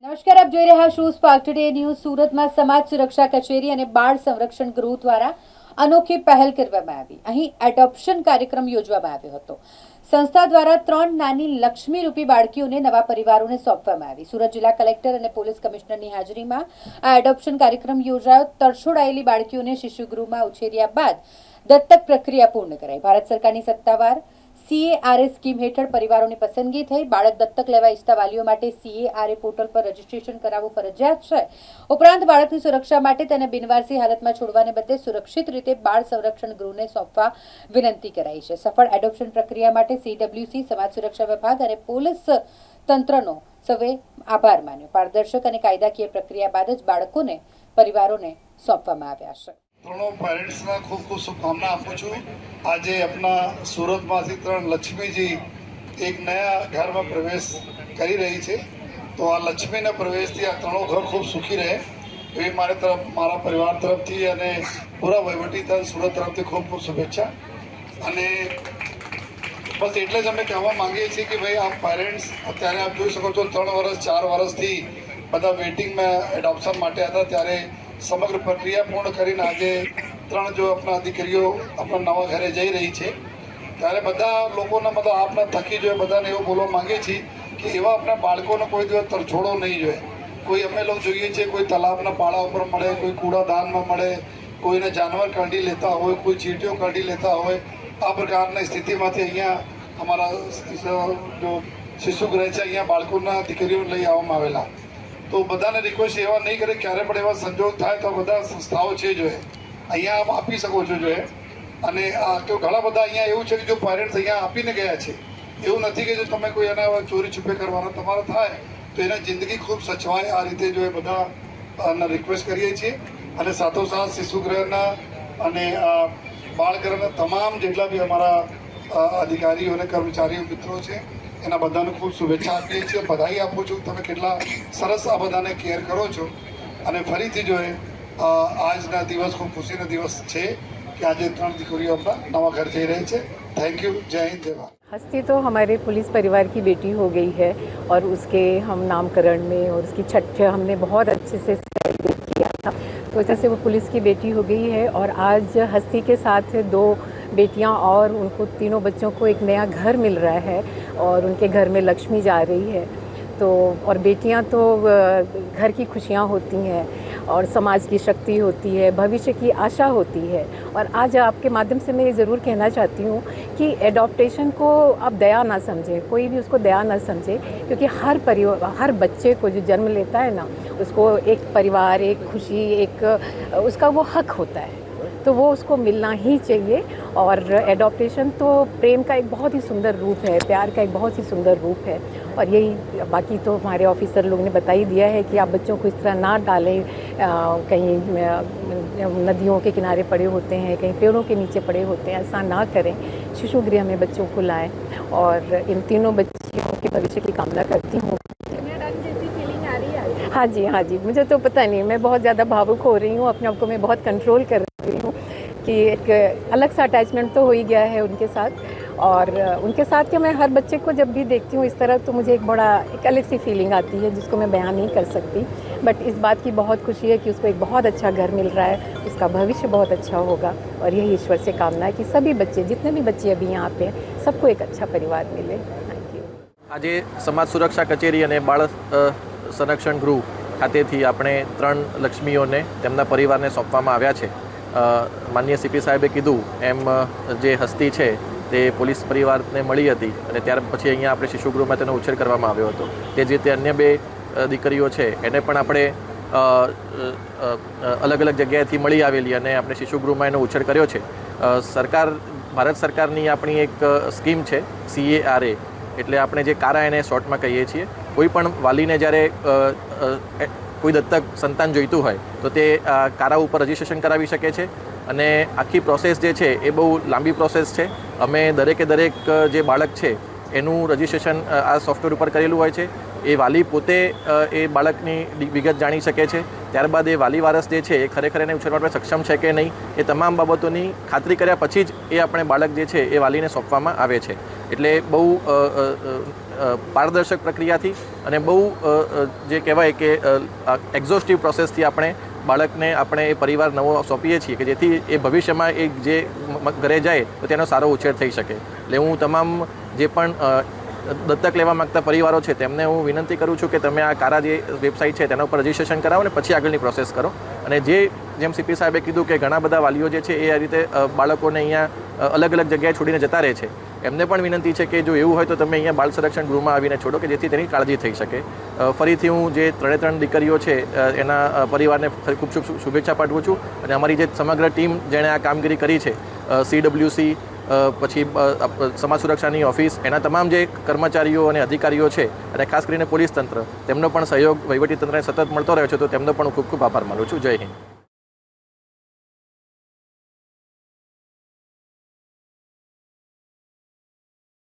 નમસ્કાર, આપ જોઈ રહ્યા છો સ્પાર્ક ટુડે ન્યૂઝ। સુરતમાં સમાજ સુરક્ષા કચેરી અને બાળ સંરક્ષણ ગૃહ દ્વારા અનોખી પહેલ કરવામાં આવી। અહીં એડોપ્શન કાર્યક્રમ યોજવામાં આવ્યો હતો। સંસ્થા દ્વારા 3 નાની લક્ષ્મીરૂપી બાળકીઓને નવા પરિવારોને સોંપવામાં આવી। સુરત જિલ્લા કલેક્ટર અને પોલીસ કમિશનરની હાજરીમાં આ એડોપ્શન કાર્યક્રમ યોજાયો। તરછોડાયેલી બાળકીઓને શિશુગૃહમાં ઉછેર્યા બાદ દત્તક પ્રક્રિયા પૂર્ણ કરાઈ। ભારત સરકારની સત્તાવાર CARA સ્કીમ હેઠળ પરિવારોની પસંદગી થઈ। બાળક દત્તક લેવા ઈચ્છતા વાલીઓ માટે CARA પોર્ટલ પર રજીસ્ટ્રેશન કરાવવું ફરજિયાત છે। ઉપરાંત બાળકની સુરક્ષા માટે તેને બિનવારસી હાલતમાં છોડવાને બદલે સુરક્ષિત રીતે બાળ સંરક્ષણ ગૃહને સોંપવા વિનંતી કરાઈ છે। સફળ એડોપ્શન પ્રક્રિયા માટે CWC, સમાજ સુરક્ષા વિભાગ અને પોલીસ તંત્રનો સૌએ આભાર માન્યો। પારદર્શક અને કાયદાકીય પ્રક્રિયા બાદ જ બાળકોને પરિવારોને સોંપવામાં આવ્યા છે। ત્રણો પેરેન્ટ્સના ખૂબ ખૂબ શુભકામના આપું છું। આજે આપણા સુરતમાંથી 3 લક્ષ્મીજી એક નયા ઘરમાં પ્રવેશ કરી રહી છે, તો આ લક્ષ્મીના પ્રવેશથી આ ત્રણો ઘર ખૂબ સુખી રહે એવી મારા પરિવાર તરફથી અને પૂરા વહીવટીતંત્ર સુરત તરફથી ખૂબ ખૂબ શુભેચ્છા। અને બસ એટલે જ અમે કહેવા માંગીએ છીએ કે ભાઈ આ પેરેન્ટ્સ અત્યારે આપ જોઈ શકો છો 3 વર્ષ 4 વર્ષથી બધા વેઇટિંગમાં એડોપ્શન માટે હતા, ત્યારે સમગ્ર પ્રક્રિયા પૂર્ણ કરીને આજે 3 જો આપણા દીકરીઓ આપણા નવા ઘરે જઈ રહી છે, ત્યારે બધા લોકોના મતલબ આપના થકી જોઈએ બધાને એવું બોલવા માંગીએ છીએ કે એવા આપણા બાળકોને કોઈ દિવસ તરછોડો નહીં જોઈએ। કોઈ અમે લોકો જોઈએ છીએ કોઈ તલાબના પાળા ઉપર મળે, કોઈ કૂડાદાનમાં મળે, કોઈને જાનવર કાઢી લેતા હોય, કોઈ ચીંટીઓ કાઢી લેતા હોય। આ પ્રકારની સ્થિતિમાંથી અહીંયા અમારા જો શિશુગૃહ છે અહીંયા બાળકોના દીકરીઓને લઈ આવવામાં આવેલા। તો બધાને રિક્વેસ્ટ એવા નહીં કરે, ક્યારે પણ એવા સંજોગ થાય તો બધા સંસ્થાઓ છે જોઈએ અહીંયા આપ આપી શકો છો જોઈએ। અને તો ઘણા બધા અહીંયા એવું છે કે જો પેરેન્ટ્સ અહીંયા આપીને ગયા છે, એવું નથી કે જો તમે કોઈ એના ચોરી છુપે કરવાના તમારા થાય તો એના જિંદગી ખૂબ સચવાય। આ રીતે જો એ બધા રિક્વેસ્ટ કરીએ છીએ। અને સાથોસાથ શિશુગૃહના અને બાળગૃહના તમામ જેટલા બી અમારા અધિકારીઓ અને કર્મચારીઓ મિત્રો છે એના બધાને ખૂબ શુભેચ્છા આપીએ છીએ, બધાઈ આપું છું। તમે કેટલા સરસ આ બધાને કેર કરો છો। અને ફરીથી જોઈએ આજના દિવસ ખૂબ ખુશીનો દિવસ છે कि आज 3 દીકરીઓ अपना नवा घर जा रही है। थैंक यू, जय हिंद, जय भारत। हस्ती तो हमारे पुलिस परिवार की बेटी हो गई है और उसके हम नामकरण में और उसकी छठ हमने बहुत अच्छे से सेलिब्रेट किया था, तो जैसे वो पुलिस की बेटी हो गई है। और आज हस्ती के साथ 2 बेटियां और उनको तीनों बच्चों को एक नया घर मिल रहा है और उनके घर में लक्ष्मी जा रही है। तो और बेटियां तो घर की खुशियां होती हैं और समाज की शक्ति होती है, भविष्य की आशा होती है। और आज आपके माध्यम से मैं ये ज़रूर कहना चाहती हूँ कि एडॉप्टेशन को आप दया ना समझें, कोई भी उसको दया ना समझे, क्योंकि हर बच्चे को जो जन्म लेता है ना, उसको एक परिवार, एक खुशी, एक उसका वो हक होता है, तो वो उसको मिलना ही चाहिए। और एडॉप्टेशन तो प्रेम का एक बहुत ही सुंदर रूप है, प्यार का एक बहुत ही सुंदर रूप है। और यही बाकी तो हमारे ऑफिसर लोग ने बता ही दिया है कि आप बच्चों को इस तरह ना डालें, कहीं नदियों के किनारे पड़े होते हैं, कहीं पेड़ों के नीचे पड़े होते हैं, ऐसा ना करें। शिशुगृह में बच्चों को लाएं और इन तीनों बच्चियों के भविष्य की कामना करती हूँ। हाँ जी, मुझे तो पता नहीं, मैं बहुत ज़्यादा भावुक हो रही हूँ, अपने आप को मैं बहुत कंट्रोल कर रही हूँ कि एक अलग सा अटैचमेंट तो हो ही गया है उनके साथ। और उनके साथ कि मैं हर बच्चे को जब भी देखती हूँ इस तरह, तो मुझे एक अलग सी फीलिंग आती है जिसको मैं बयान नहीं कर सकती। बट इस बात की बहुत खुशी है कि उसको एक बहुत अच्छा घर मिल रहा है, उसका भविष्य बहुत अच्छा होगा। और यही ईश्वर से कामना है कि सभी बच्चे, जितने भी बच्चे अभी यहाँ पे हैं, सबको एक अच्छा परिवार मिले। Thank you. आज समाज सुरक्षा कचेरी और बाळ संरक्षण गृह खातेथी આપણે 3 લક્ષ્મીઓને તેમના પરિવારને સોંપવામાં આવ્યા છે। માનનીય CP સાહેબે કીધું એમ જે હસ્તી છે તે પોલીસ પરિવારને મળી હતી અને ત્યાર પછી અહીંયા આપણે શિશુગૃહમાં તેનો ઉછેર કરવામાં આવ્યો હતો। તે જ રીતે અન્ય 2 દીકરીઓ છે એને પણ આપણે અલગ અલગ જગ્યાએથી મળી આવેલી અને આપણે શિશુગૃહમાં એનો ઉછેર કર્યો છે। ભારત સરકારની આપણી એક સ્કીમ છે CARA, એટલે આપણે જે કારા એને શોર્ટમાં કહીએ છીએ। કોઈ પણ વાલીને જ્યારે કોઈ દત્તક સંતાન જોઈતું હોય તો તે કારા ઉપર રજીસ્ટ્રેશન કરાવી શકે છે અને આખી પ્રોસેસ જે છે એ બહુ લાંબી પ્રોસેસ છે। અમે દરેકે જે બાળક છે એનું રજીસ્ટ્રેશન આ સોફ્ટવેર ઉપર કરેલું હોય છે। એ વાલી પોતે એ બાળકની વિગત જાણી શકે છે, ત્યારબાદ એ વાલી વારસ જે છે એ ખરેખર એને ઉછેર માટે સક્ષમ છે કે નહીં એ તમામ બાબતોની ખાતરી કર્યા પછી જ એ આપણે બાળક જે છે એ વાલીને સોંપવામાં આવે છે। એટલે બહુ પારદર્શક પ્રક્રિયાથી અને બહુ જે કહેવાય કે એક્ઝોસ્ટિવ પ્રોસેસથી આપણે બાળકને આપણે એ પરિવાર નવો સોંપીએ છીએ કે જેથી એ ભવિષ્યમાં એ જે ઘરે જાય તો તેનો સારો ઉછેર થઈ શકે. એટલે હું તમામ જે પણ દત્તક લેવા માગતા પરિવારો છે તેમને હું વિનંતી કરું છું કે તમે આ કારા જે વેબસાઇટ છે તેના ઉપર રજિસ્ટ્રેશન કરાવો ને પછી આગળની પ્રોસેસ કરો. અને જેમ સીપી સાહેબે કીધું કે ઘણા બધા વાલીઓ જે છે એ આ રીતે બાળકોને અહીંયા અલગ અલગ જગ્યાએ છોડીને જતા રહે છે, એમને પણ વિનંતી છે કે જો એવું હોય તો તમે અહીંયા બાળ સંરક્ષણ ગૃહમાં આવીને છોડો કે જેથી તેની કાળજી થઈ શકે. ફરીથી હું જે 3 દીકરીઓ છે એના પરિવારને ખૂબ શુભેચ્છા પાઠવું છું અને અમારી જે સમગ્ર ટીમ જેણે આ કામગીરી કરી છે, CWC પછી સમાજ સુરક્ષાની ઓફિસ, એના તમામ જે કર્મચારીઓ અને અધિકારીઓ છે અને ખાસ કરીને પોલીસ તંત્ર, તેમનો પણ સહયોગ વહીવટી તંત્રને સતત મળતો રહ્યો છે, તો તેમનો પણ ખૂબ ખૂબ આભાર માનું છું. જય હિન્દ.